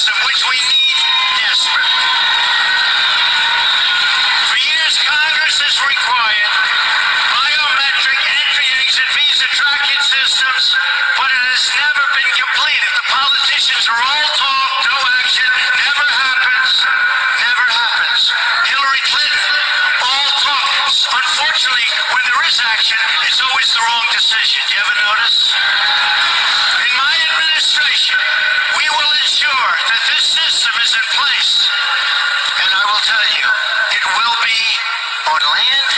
system, which we need desperately. For years, Congress has required biometric entry-exit visa tracking systems, but it has never been completed. The politicians are all talk, no action, never happens, never happens. Hillary Clinton, all talk. Unfortunately, when there is action, it's always the wrong decision. You ever notice? In my administration, we will ensure that this system is in place. And I will tell you, it will be on land,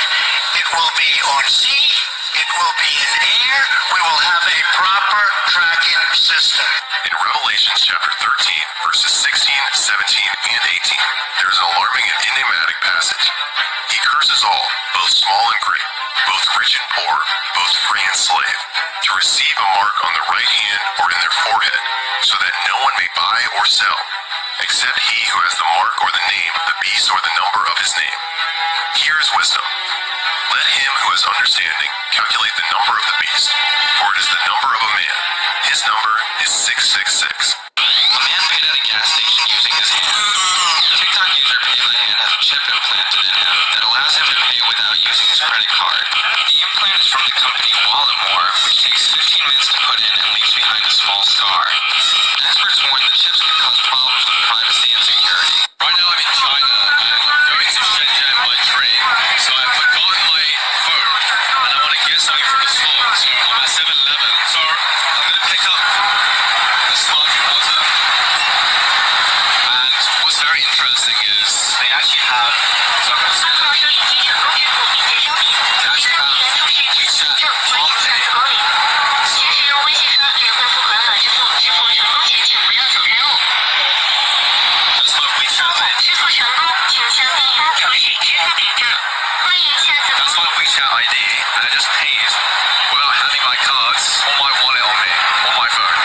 it will be on sea, it will be in air. We will have a proper tracking system. In Revelation chapter 13, verses 16, 17, and 18, there is an alarming and enigmatic passage. He curses all, both small and great, both rich and poor, both free and slave, to receive a mark on the right hand or in their forehead, so that no one may buy or sell, except he who has the mark or the name of the beast or the number of his name. Here is wisdom. Let him who has understanding calculate the number of the beast, for it is the number of a man. His number is 666. A man paid at a gas station using his hand. TikTok user Paylahan has a chip implanted in him that allows him to pay without using his credit card. The implant is from the company Walletmore, which takes 15 minutes to put in and leaves behind a small scar. Experts warn the chips can cause problems with privacy and security. Right now I'm in China and I'm going to Shenzhen by train, so I've forgotten my phone and I want to get something from the store. So I'm at 7-Eleven, so I'm going to pick up the sparkling water. And what's very interesting is they actually have, so I'm going to say that, they actually have WeChat Palm Pay. So that's my WeChat ID. That's my WeChat ID, and I just paid without having my cards or my wallet on me, on my phone,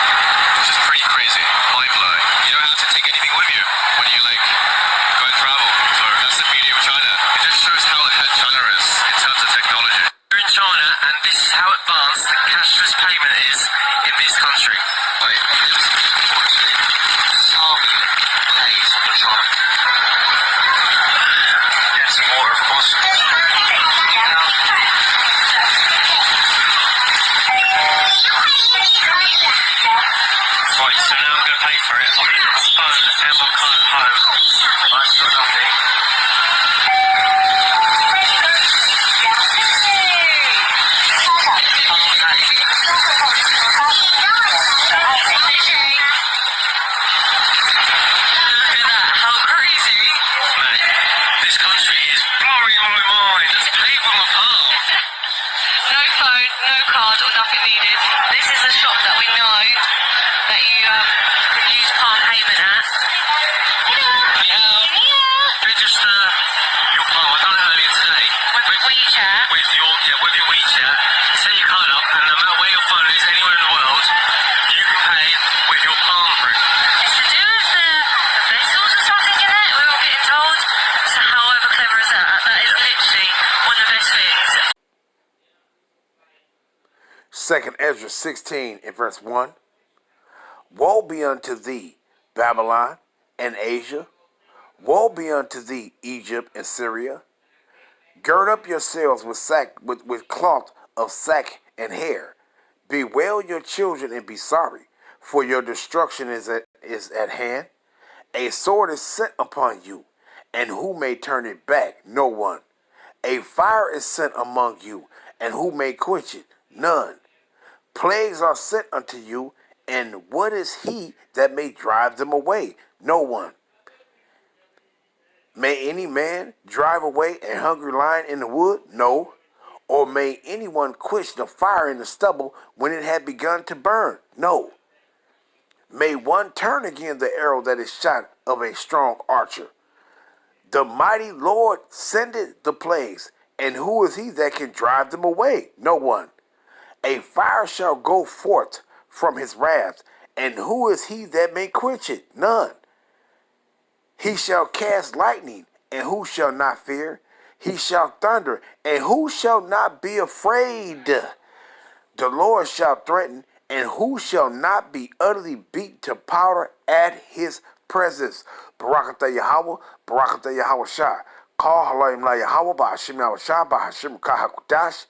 which is pretty crazy, mind-blowing. You don't have to take anything with you when you go and travel. So that's the beauty of China. It just shows how ahead China is in terms of technology. We're in China, and this is how advanced the cashless payment is in this country. Like, this is how late in China. Get some water, of course. Right, so now I'm going to pay for it. I'm going to put my phone and my card at home. I've got nothing. Look at that, how crazy. Mate, this country is blowing my mind. It's paid with my palm. No phone, no card or nothing needed. This is a shop that we know that you can use palm payment at. Register your palm. I done it earlier today. With WeChat. With your WeChat. Set your card up, and no matter where your phone is, anywhere in the world, you can pay with your palm print. It's to do with the vessels or something in it, we were getting told. So however clever is that? That is literally one of the best things. 2 Ezra 16 and verse 1. Woe be unto thee, Babylon and Asia. Woe be unto thee, Egypt and Syria. Gird up yourselves with cloth of sack and hair. Bewail your children and be sorry, for your destruction is at hand. A sword is sent upon you, and who may turn it back? No one. A fire is sent among you, and who may quench it? None. Plagues are sent unto you, and what is he that may drive them away? No one. May any man drive away a hungry lion in the wood? No. Or may anyone quench the fire in the stubble when it had begun to burn? No. May one turn again the arrow that is shot of a strong archer? The mighty Lord sendeth the plagues, and who is he that can drive them away? No one. A fire shall go forth from his wrath, and who is he that may quench it? None. He shall cast lightning, and who shall not fear? He shall thunder, and who shall not be afraid? The Lord shall threaten, and who shall not be utterly beat to powder at his presence. Barakatah Yahweh, Barakatah Yahweh Shah. Call Halayim La Yahweh, Bahashim Yahweh Shah, Bahashim Kahakudash.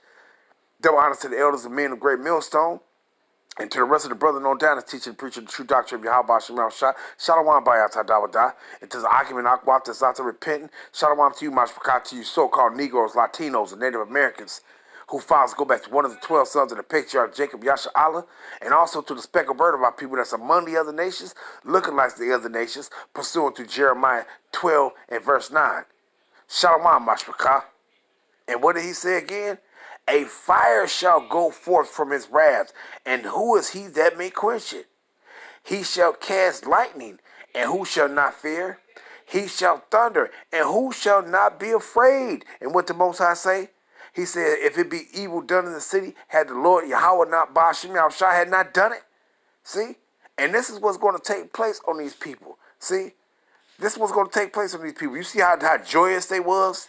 Double honor to the elders and men of Great Millstone. And to the rest of the brother known down as teaching and preaching the true doctrine of Yahweh Bahashim Yahweh Shah. Shalom Bayat Dawada. And to the Akim and Akwat that's out there repenting. Shalom to you, Mashpakat, to you so-called Negroes, Latinos, and Native Americans who fathers go back to one of the 12 sons of the patriarch Jacob Yasha Allah, and also to the speckled bird of our people that's among the other nations, looking like the other nations, pursuant to Jeremiah 12 and verse 9. Shalom, Mashpachah. And what did he say again? A fire shall go forth from his wrath, and who is he that may quench it? He shall cast lightning, and who shall not fear? He shall thunder, and who shall not be afraid? And what the Most High say? He said, if it be evil done in the city, had the Lord Yahweh not Bahashim Yahweh Shah had not done it. See? And this is what's going to take place on these people. See? This is what's going to take place on these people. You see how joyous they was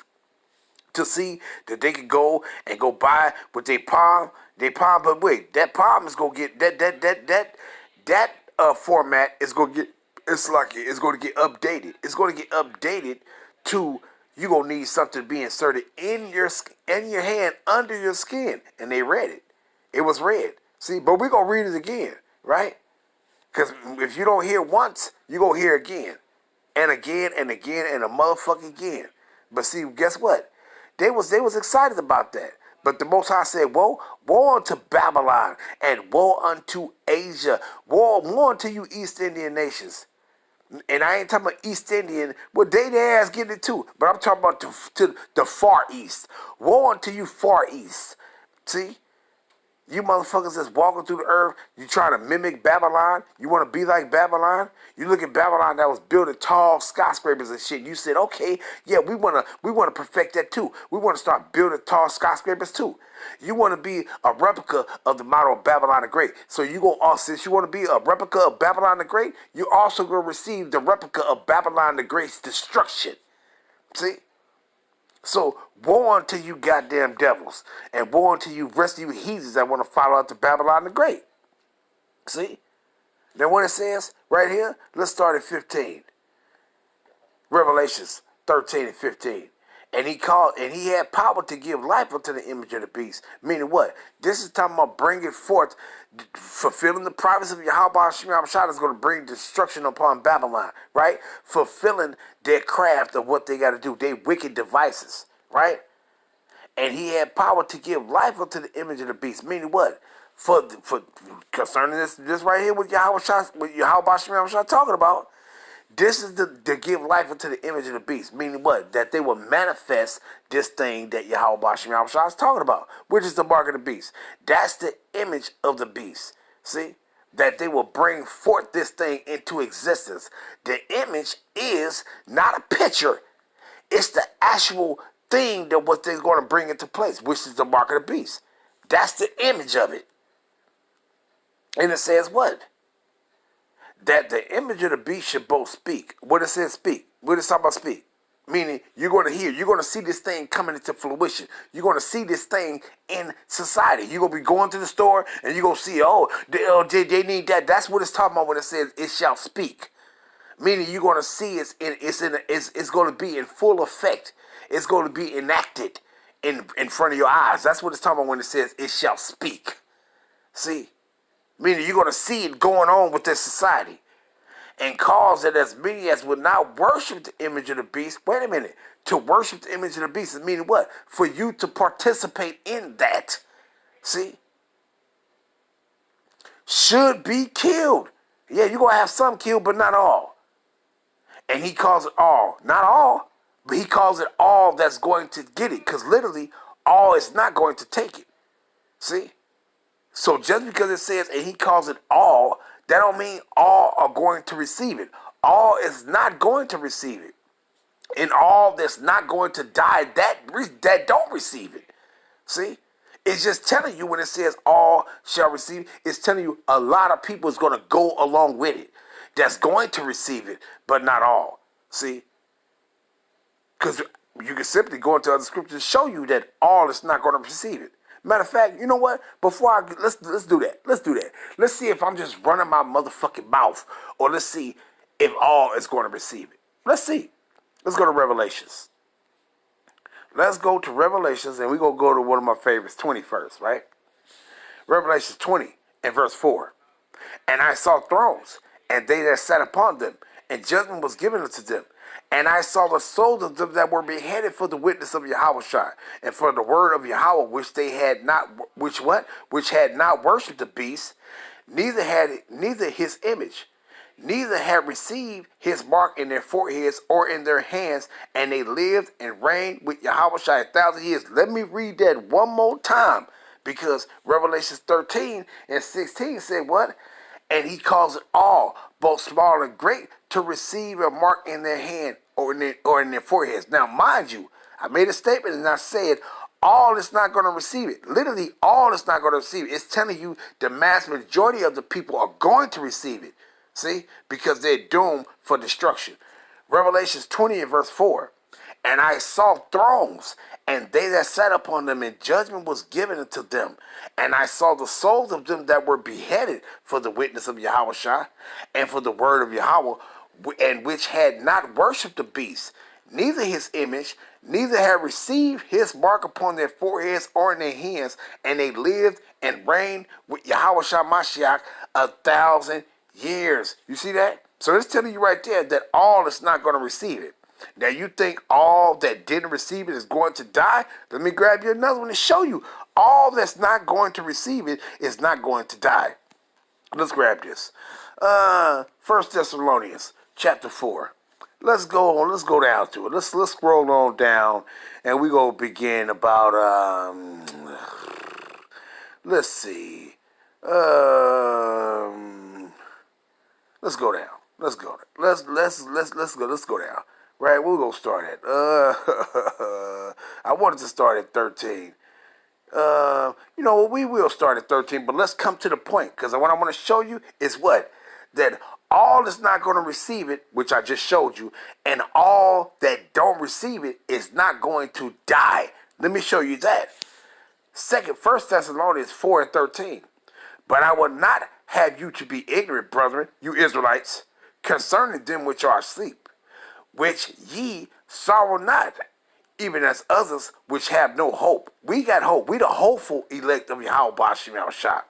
to see that they could go and go buy with their palm. But wait, that palm is going to get, that format is going to get, it's going to get updated. It's going to get updated to, you're going to need something to be inserted in your hand, under your skin. And they read it. It was read. See, but we're going to read it again, right? Because if you don't hear once, you're going to hear again. And again, and again, and a motherfucker again. But see, guess what? They was excited about that. But the Most High said, woe unto Babylon, and woe unto Asia. Woe unto you East Indian nations. And I ain't talking about East Indian. Well, their ass getting it too. But I'm talking about to the Far East. Woe unto you Far East. See? You motherfuckers that's walking through the earth, you trying to mimic Babylon. You want to be like Babylon. You look at Babylon that was building tall skyscrapers and shit. You said, okay, yeah, we want to perfect that too. We want to start building tall skyscrapers too. You want to be a replica of the model of Babylon the Great. So you go, since you want to be a replica of Babylon the Great, you also going to receive the replica of Babylon the Great's destruction. See? So, woe unto you goddamn devils, and woe unto you rest of you heathens that want to follow after Babylon the Great. See? Then what it says right here, let's start at 15. Revelations 13 and 15. And he had power to give life unto the image of the beast. Meaning what? This is talking about bringing forth, fulfilling the prophecy of Yahweh Shah is going to bring destruction upon Babylon, right? Fulfilling their craft of what they got to do, their wicked devices, right? And he had power to give life unto the image of the beast. Meaning what? For concerning this right here with Yahweh Shah talking about, this is to give life unto the image of the beast. Meaning what? That they will manifest this thing that Yahweh Shah is talking about, which is the mark of the beast. That's the image of the beast. See? That they will bring forth this thing into existence. The image is not a picture. It's the actual thing that what they're going to bring into place, which is the mark of the beast. That's the image of it. And it says what? That the image of the beast should both speak. What it says speak. What it talking about speak? Meaning you're going to hear, you're going to see this thing coming into fruition. You're going to see this thing in society. You're going to be going to the store and you're going to see, they need that. That's what it's talking about when it says it shall speak. Meaning you're going to see it's going to be in full effect. It's going to be enacted in front of your eyes. That's what it's talking about when it says it shall speak. See? Meaning you're going to see it going on with this society. And cause that as many as would not worship the image of the beast. Wait a minute. To worship the image of the beast is meaning what? For you to participate in that. See? Should be killed. Yeah, you're going to have some killed, but not all. And he calls it all. Not all. But he calls it all that's going to get it. Because literally, all is not going to take it. See? So just because it says, and he calls it all, that don't mean all are going to receive it. All is not going to receive it. And all that's not going to die, that don't receive it. See? It's just telling you when it says all shall receive, it's telling you a lot of people is going to go along with it. That's going to receive it, but not all. See? Because you can simply go into other scriptures to show you that all is not going to receive it. Matter of fact, you know what? Let's do that. Let's do that. Let's see if I'm just running my motherfucking mouth. Or let's see if all is going to receive it. Let's see. Let's go to Revelations. Let's go to Revelations, and we're going to go to one of my favorites, 21st, right? Revelations 20 and verse 4. And I saw thrones, and they that sat upon them, and judgment was given unto them. And I saw the souls of them that were beheaded for the witness of Yahushua, and for the word of Yahweh, which they had not, which had not worshipped the beast, neither his image, neither had received his mark in their foreheads or in their hands, and they lived and reigned with Yahushua 1,000 years. Let me read that one more time, because Revelations 13 and 16 said what? And he calls it all, both small and great, to receive a mark in their hand or in their foreheads. Now, mind you, I made a statement and I said all is not going to receive it. Literally, all is not going to receive it. It's telling you the mass majority of the people are going to receive it. See? Because they're doomed for destruction. Revelations 20 and verse 4. And I saw thrones, and they that sat upon them, and judgment was given unto them. And I saw the souls of them that were beheaded for the witness of Yahushua, and for the word of Yahweh, and which had not worshipped the beast, neither his image, neither had received his mark upon their foreheads or in their hands, and they lived and reigned with Yahushua Mashiach 1,000 years. You see that? So it's telling you right there that all is not going to receive it. Now you think all that didn't receive it is going to die? Let me grab you another one to show you. All that's not going to receive it is not going to die. Let's grab this. 1 Thessalonians chapter 4. Let's go on. Let's go down to it. Let's scroll on down, and we go begin about let's see. Let's go down. Let's go. Let's go down. Right, we'll go start at. I wanted to start at 13. We will start at 13, but let's come to the point, because what I want to show you is what? That all is not going to receive it, which I just showed you, and all that don't receive it is not going to die. Let me show you that. 1 Thessalonians 4 and 13. But I will not have you to be ignorant, brethren, you Israelites, concerning them which are asleep, which ye sorrow not, even as others which have no hope. We got hope. We the hopeful elect of Yahweh Bashim Yahushua.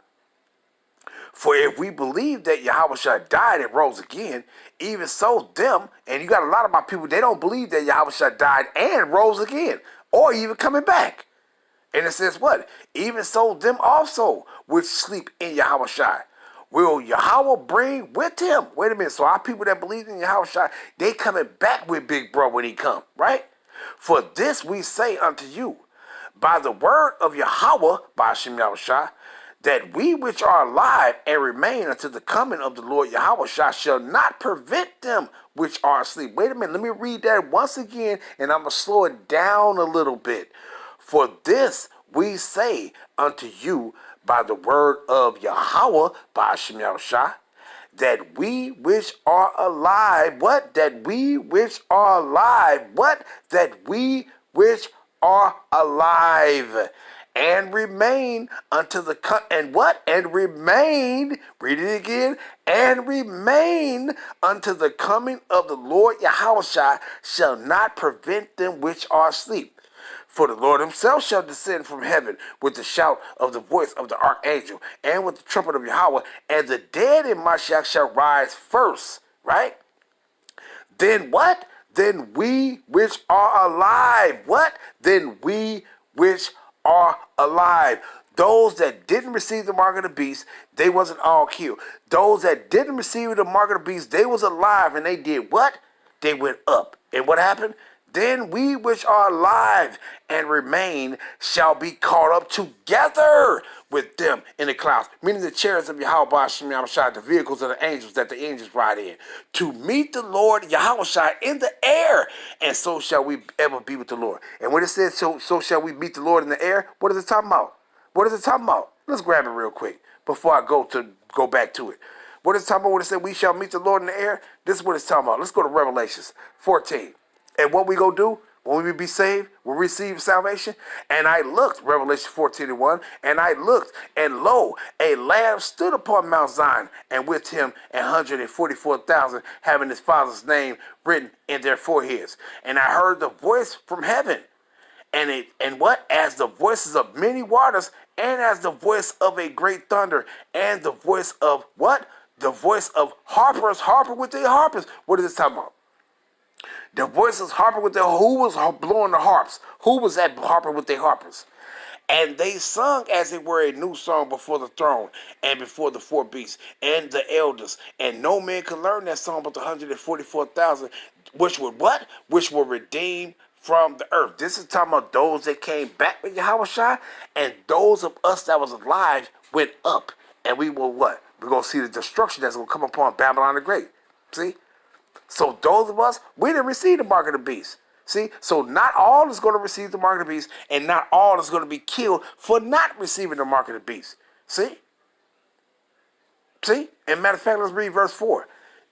For if we believe that Yahushua died and rose again, even so them, and you got a lot of my people, they don't believe that Yahushua died and rose again, or even coming back. And it says what? Even so them also which sleep in Yahushua will Yahweh bring with him. Wait a minute. So our people that believe in Yahushua, they coming back with Big Bro when he come, right? For this we say unto you, by the word of Yahweh, by Hashem Yahushua, that we which are alive and remain until the coming of the Lord Yahushua shall not prevent them which are asleep. Wait a minute. Let me read that once again, and I'm going to slow it down a little bit. For this we say unto you, by the word of Yahweh, by Hashem Yahushua, that we which are alive, what? That we which are alive, what? That we which are alive and remain unto the, and what? And remain, read it again, and remain unto the coming of the Lord Yahushua shall not prevent them which are asleep. For the Lord himself shall descend from heaven with the shout of the voice of the archangel and with the trumpet of Yahweh, and the dead in Mashiach shall rise first, right? Then what? Then we which are alive, what? Then we which are alive. Those that didn't receive the mark of the beast, they wasn't all killed. Those that didn't receive the mark of the beast, they was alive, and they did what? They went up. And what happened? Then we which are alive and remain shall be caught up together with them in the clouds, meaning the chariots of Yahweh Hashem Yahushua, the vehicles of the angels that the angels ride in, to meet the Lord Yahushua in the air, and so shall we ever be with the Lord. And when it says so shall we meet the Lord in the air, what is it talking about? What is it talking about? Let's grab it real quick before I go back to it. What is it talking about when it said we shall meet the Lord in the air? This is what it's talking about. Let's go to Revelations 14. And what we gonna do? When we be saved, we receive salvation. And I looked, Revelation 14:1, and I looked, and lo, a lamb stood upon Mount Zion, and with him 144,000, having his father's name written in their foreheads. And I heard the voice from heaven, and what? As the voices of many waters, and as the voice of a great thunder, and the voice of what? The voice of harpers, harping with their harpers. What is this talking about? The voices harping with their, who was blowing the harps? Who was that harping with their harpers? And they sung as it were a new song before the throne and before the four beasts and the elders. And no man could learn that song but the 144,000, which were what? Which were redeemed from the earth. This is talking about those that came back with Yahushua, and those of us that was alive went up. And we will what? We're going to see the destruction that's going to come upon Babylon the Great. See? So those of us, we didn't receive the mark of the beast. See? So not all is going to receive the mark of the beast, and not all is going to be killed for not receiving the mark of the beast. See? See? And matter of fact, let's read verse 4.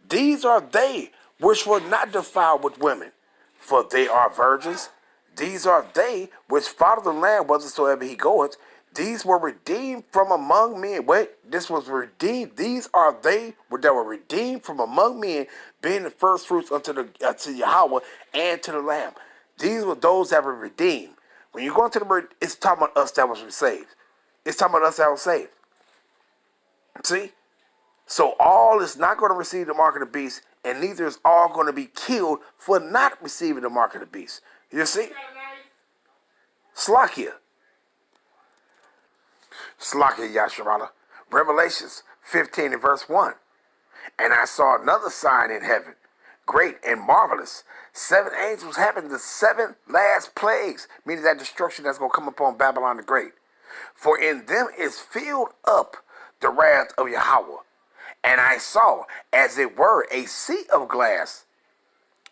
These are they which were not defiled with women, for they are virgins. These are they which follow the Lamb whithersoever he goeth. These were redeemed from among men. Wait, this was redeemed. These are they that were redeemed from among men, being the first fruits unto Yahweh and to the Lamb. These were those that were redeemed. When you go into the word, it's talking about us that was saved. It's talking about us that was saved. See? So all is not going to receive the mark of the beast, and neither is all going to be killed for not receiving the mark of the beast. You see? Slakia. Slakia Yasharala. Revelations 15 and verse 1. And I saw another sign in heaven, great and marvelous. 7 angels having the 7 last plagues, meaning that destruction that's going to come upon Babylon the Great. For in them is filled up the wrath of Yahweh. And I saw, as it were, a sea of glass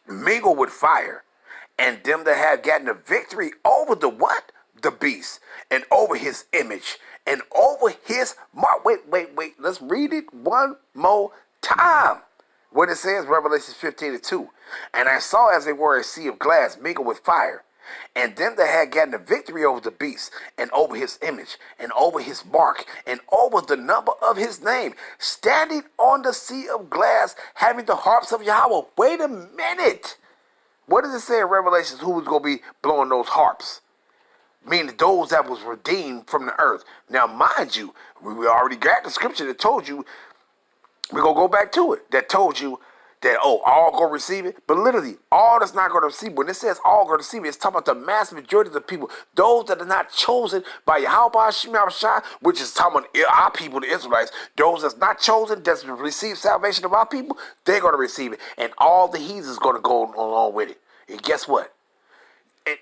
mingled with fire, and them that have gotten the victory over the what? The beast, and over his image, and over his mark. Wait. Let's read it one more time. What it says, Revelation 15 and 2. And I saw, as it were, a sea of glass mingled with fire, and them that had gotten the victory over the beast, and over his image, and over his mark, and over the number of his name, standing on the sea of glass, having the harps of Yahweh. Wait a minute. What does it say in Revelation? Who was going to be blowing those harps? Meaning those that was redeemed from the earth. Now, mind you, we already got the scripture that told you, we're going to go back to it, that told you that, oh, all going to receive it. But literally, all that's not going to receive it. When it says all going to receive it, it's talking about the mass majority of the people. Those that are not chosen by Yahweh Shai, which is talking about our people, the Israelites. Those that's not chosen, that's receive salvation of our people, they're going to receive it. And all the heathens going to go along with it. And guess what?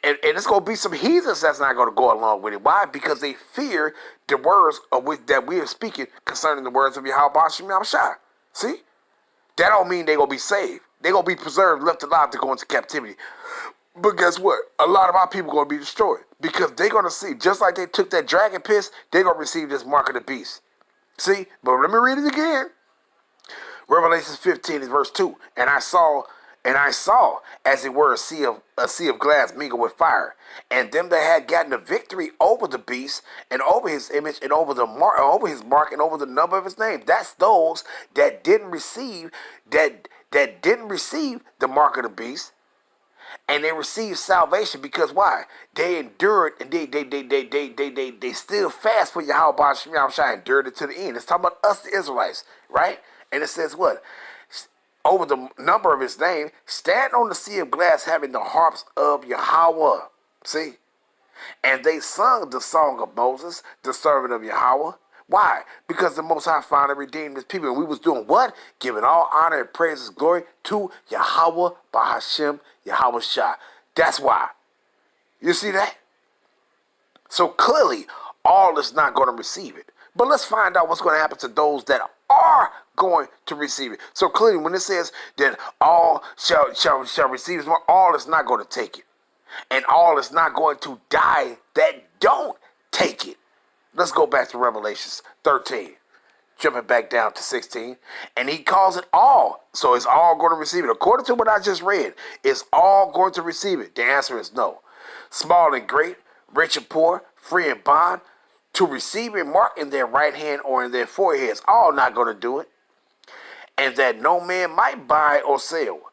And it's going to be some heathens that's not going to go along with it. Why? Because they fear the words of which that we are speaking concerning the words of Yahweh Shai. See? That don't mean they're going to be saved. They're going to be preserved, left alive to go into captivity. But guess what? A lot of our people are going to be destroyed. Because they're going to see, just like they took that dragon piss, they're going to receive this mark of the beast. See? But let me read it again. Revelation 15 is verse 2. And I saw, as it were, a sea of glass mingled with fire, and them that had gotten the victory over the beast, and over his image, and over the mark, over his mark, and over the number of his name. That's those that didn't receive that didn't receive the mark of the beast, and they received salvation because why? They endured, and they still fast for Yahweh Shai, endured it to the end. It's talking about us, the Israelites, right? And it says what? Over the number of his name, stand on the sea of glass, having the harps of Yahweh. See? And they sung the song of Moses, the servant of Yahweh. Why? Because the Most High finally redeemed his people. And we was doing what? Giving all honor and praises, glory to Yahweh, Bahashem, Yahweh Shai. That's why. You see that? So clearly, all is not going to receive it. But let's find out what's going to happen to those that are going to receive it. So clearly, when it says that all shall receive it, all is not going to take it. And all is not going to die that don't take it. Let's go back to Revelations 13. jumping back down to 16, and he calls it all. So it's all going to receive it. According to what I just read, it's all going to receive it. The answer is no. Small and great, rich and poor, free and bond, to receive a mark in their right hand or in their foreheads, all not going to do it. And that no man might buy or sell,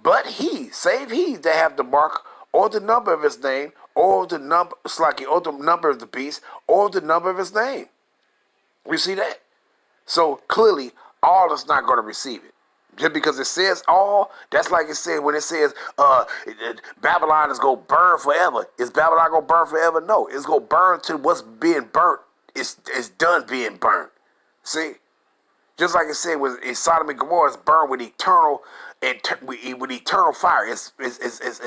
but he, save he that have the mark or the number of his name, or the number, or the number of the beast, or the number of his name. You see that? So clearly, all is not going to receive it. Just because it says all, that's like it said when it says Babylon is going to burn forever. Is Babylon going to burn forever? No, it's going to burn to what's being burnt. It's done being burnt. See? Just like it said in Sodom and Gomorrah, it's burned with eternal fire. Is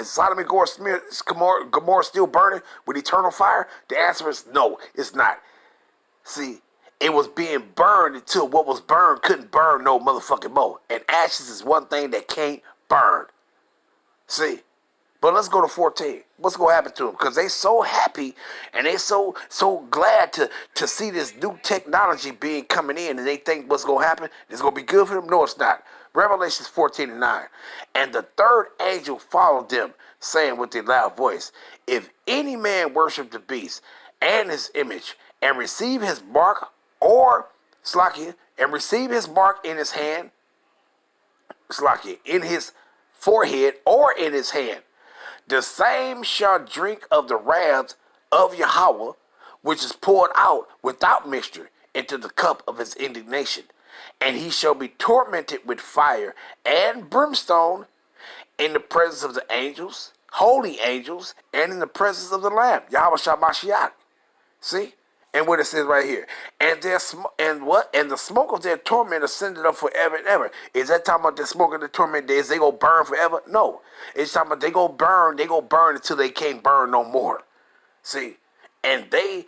Sodom and Gomorrah still burning with eternal fire? The answer is no, it's not. See, it was being burned until what was burned couldn't burn no motherfucking more. And ashes is one thing that can't burn. See? But let's go to 14. What's going to happen to them? Because they so happy and they so glad to see this new technology being coming in, and they think what's going to happen is going to be good for them. No, it's not. Revelations 14:9. And the third angel followed them, saying with a loud voice, if any man worship the beast and his image and receive his mark and receive his mark in his hand, in his forehead or in his hand, the same shall drink of the wrath of Yahweh, which is poured out without mixture into the cup of his indignation. And he shall be tormented with fire and brimstone in the presence of the angels, holy angels, and in the presence of the Lamb, Yahweh Shabbat. See? And what it says right here, and the smoke of their torment ascended up forever and ever. Is that talking about the smoke of the torment? Is they gonna burn forever? No, it's talking about they go burn until they can't burn no more. See, and they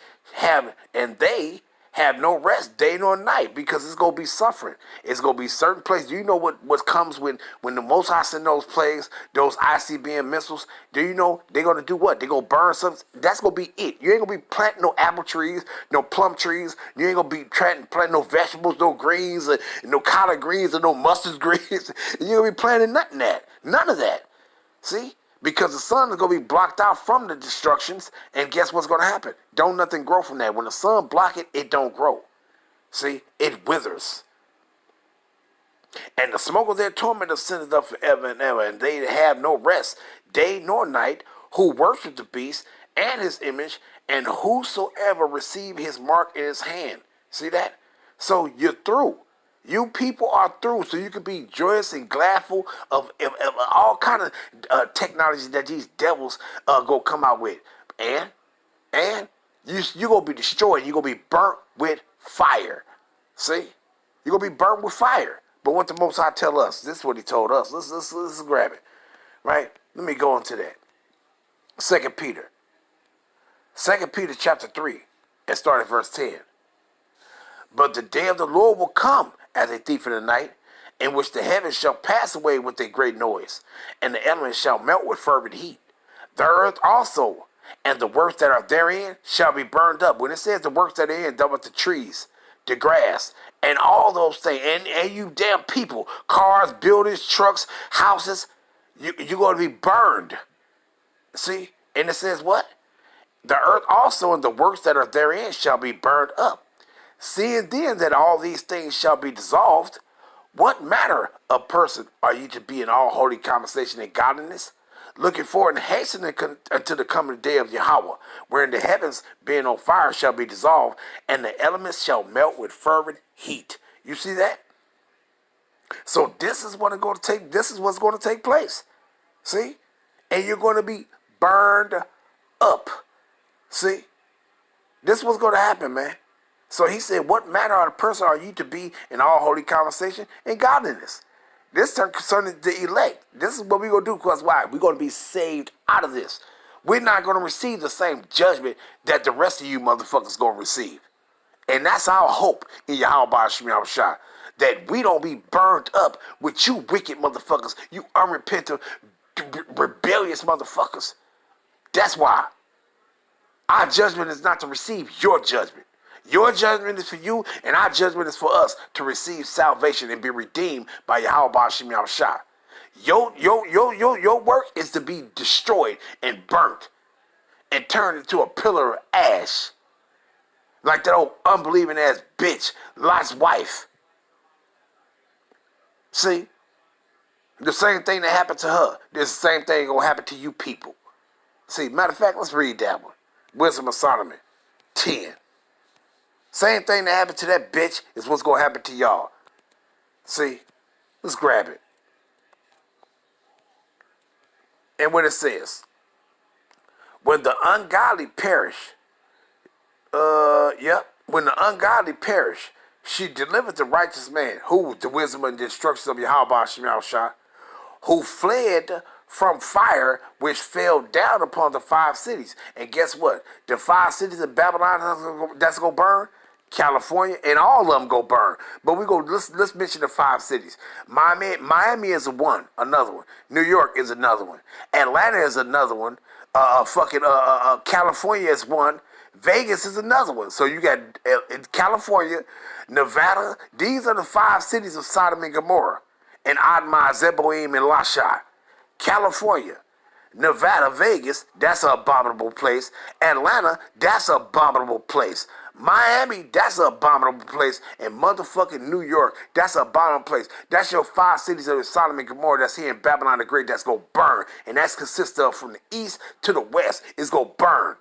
have no rest day nor night, because it's gonna be suffering. It's gonna be certain places. You know what comes when the Most High send those plagues, those ICBM missiles. Do you know they're gonna do what? They're gonna burn something. That's gonna be it. You ain't gonna be planting no apple trees, no plum trees. You ain't gonna be planting no vegetables, no greens, no collard greens, or no mustard greens. You ain't gonna be planting none of that. See? Because the sun is going to be blocked out from the destructions, and guess what's going to happen? Don't nothing grow from that. When the sun block it, it don't grow. See? It withers. And the smoke of their torment ascended up forever and ever, and they have no rest, day nor night, who worship the beast and his image, and whosoever receive his mark in his hand. See that? So you're through. You people are through, so you can be joyous and gladful of all kind of technology that these devils go come out with. And you're going to be destroyed. You're going to be burnt with fire. See? You're going to be burnt with fire. But what the Most High tell us, this is what he told us. Let's grab it. Right? Let me go into that. 2 Peter. 2 Peter chapter 3, and start at verse 10. But the day of the Lord will come as a thief in the night, in which the heavens shall pass away with a great noise, and the elements shall melt with fervent heat. The earth also, and the works that are therein, shall be burned up. When it says the works that are in, double the trees, the grass, and all those things, and you damn people, cars, buildings, trucks, houses, you're going to be burned. See? And it says what? The earth also and the works that are therein shall be burned up. Seeing then that all these things shall be dissolved, what manner of person are you to be in all holy conversation and godliness, looking forward and hastening unto the coming day of Yahweh, wherein the heavens being on fire shall be dissolved, and the elements shall melt with fervent heat. You see that? So this is what's going to take place. See? And you're going to be burned up. See? This is what's going to happen, man. So he said, what manner of person are you to be in all holy conversation and godliness? This concerning the elect. This is what we're going to do, because why? We're going to be saved out of this. We're not going to receive the same judgment that the rest of you motherfuckers going to receive. And that's our hope in Yahweh Shema Shah, that we don't be burned up with you wicked motherfuckers, you unrepentant, rebellious motherfuckers. That's why. Our judgment is not to receive your judgment. Your judgment is for you, and our judgment is for us to receive salvation and be redeemed by Yahweh Ba'Shem Yahushua. Your work is to be destroyed and burnt and turned into a pillar of ash. Like that old unbelieving ass bitch, Lot's wife. See? The same thing that happened to her, this same thing gonna happen to you people. See, matter of fact, let's read that one. Wisdom of Solomon 10. Same thing that happened to that bitch is what's gonna happen to y'all. See? Let's grab it. And what it says, when the ungodly perish, when the ungodly perish, she delivered the righteous man, who with the wisdom and the instructions of Yahweh Ba'Shem Yahushua, who fled from fire which fell down upon the 5 cities. And guess what? The 5 cities of Babylon that's gonna burn, California, and all of them go burn. But let's mention the 5 cities. Miami is another one. New York is another one. Atlanta is another one. California is one. Vegas is another one. So you got California, Nevada. These are the 5 cities of Sodom and Gomorrah, and Admah, Zeboim, and Lasha. California, Nevada, Vegas, that's an abominable place. Atlanta, that's an abominable place. Miami, that's an abominable place. And motherfucking New York, that's an abominable place. That's your 5 cities of Sodom and Gomorrah that's here in Babylon the Great that's going to burn. And that's consists of from the east to the west is going to burn.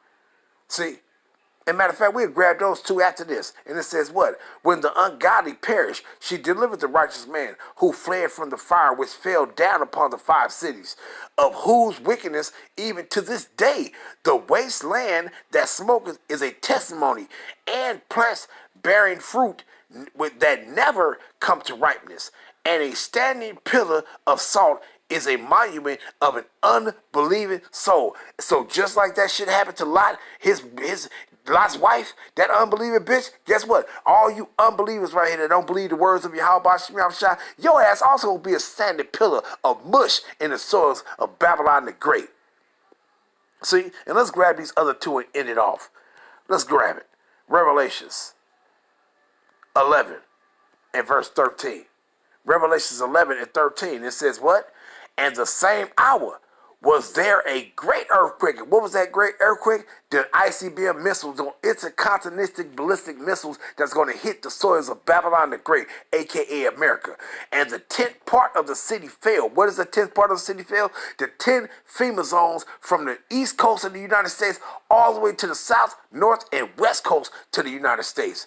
See? As a matter of fact, we'll grab those 2 after this. And it says what? When the ungodly perish, she delivered the righteous man who fled from the fire which fell down upon the 5 cities, of whose wickedness even to this day the wasteland that smoketh is a testimony, and plants bearing fruit that never come to ripeness, and a standing pillar of salt is a monument of an unbelieving soul. So just like that shit happened to Lot, Lot's wife, that unbelieving bitch, guess what? All you unbelievers right here that don't believe the words of Yahweh Ba'Shem Yahushua, your ass also will be a standing pillar of mush in the soils of Babylon the Great. See? And let's grab these other 2 and end it off. Let's grab it. Revelations 11 and verse 13. Revelations 11 and 13. It says what? And the same hour was there a great earthquake. And what was that great earthquake? The ICBM missiles, intercontinental ballistic missiles that's going to hit the soils of Babylon the Great, a.k.a. America. And the 10th part of the city fell. What is the 10th part of the city fell? The 10 FEMA zones from the east coast of the United States all the way to the south, north, and west coast to the United States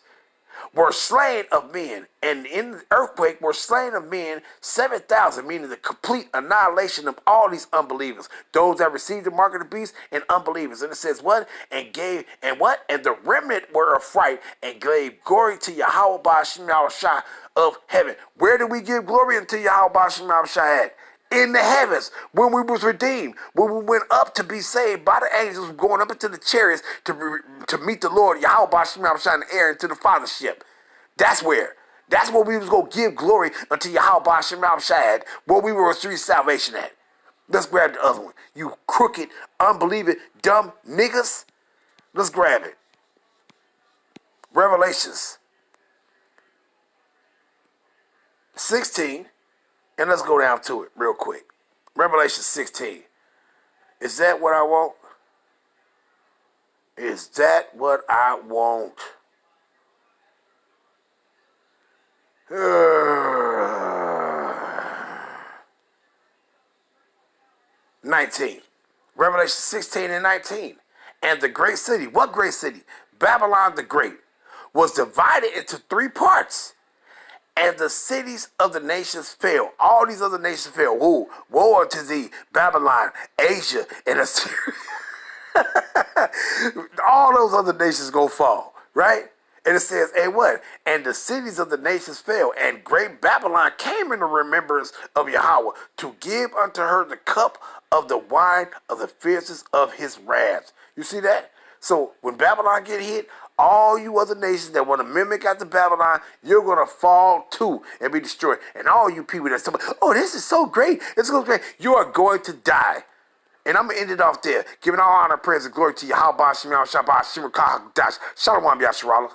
were slain of men, and in the earthquake were slain of men 7,000, meaning the complete annihilation of all these unbelievers, those that received the mark of the beast and unbelievers. And it says what? And the remnant were affright and gave glory to Yahweh Ba'Shem Yahushua of heaven. Where do we give glory unto Yahweh Ba'Shem Yahushua at? In the heavens, when we was redeemed, when we went up to be saved by the angels, going up into the chariots to meet the Lord, Yahweh Ba'Shem Yahushua in the air into the fathership. That's where. That's where we was going to give glory unto Yahweh Ba'Shem Yahushua, where we were receiving salvation at. Let's grab the other one. You crooked, unbelieving, dumb niggas. Let's grab it. Revelations 16. And let's go down to it real quick. Revelation 16. Is that what I want? Is that what I want? 19. Revelation 16 and 19. And the great city, what great city? Babylon the Great, was divided into 3 parts. And the cities of the nations fell. All these other nations fell. Woo. Woe unto thee, Babylon, Asia, and Assyria. All those other nations go fall, right? And it says, and what? And the cities of the nations fell, and great Babylon came in the remembrance of Yahweh to give unto her the cup of the wine of the fierceness of his wrath. You see that? So when Babylon get hit, all you other nations that want to mimic after Babylon, you're going to fall too and be destroyed. And all you people that's talking, oh, this is so great. It's so great. You are going to die. And I'm going to end it off there. Giving all honor, praise, and glory to Yahweh Ba'Shem Yahushua Ba'Shem Shalom Yasharallah.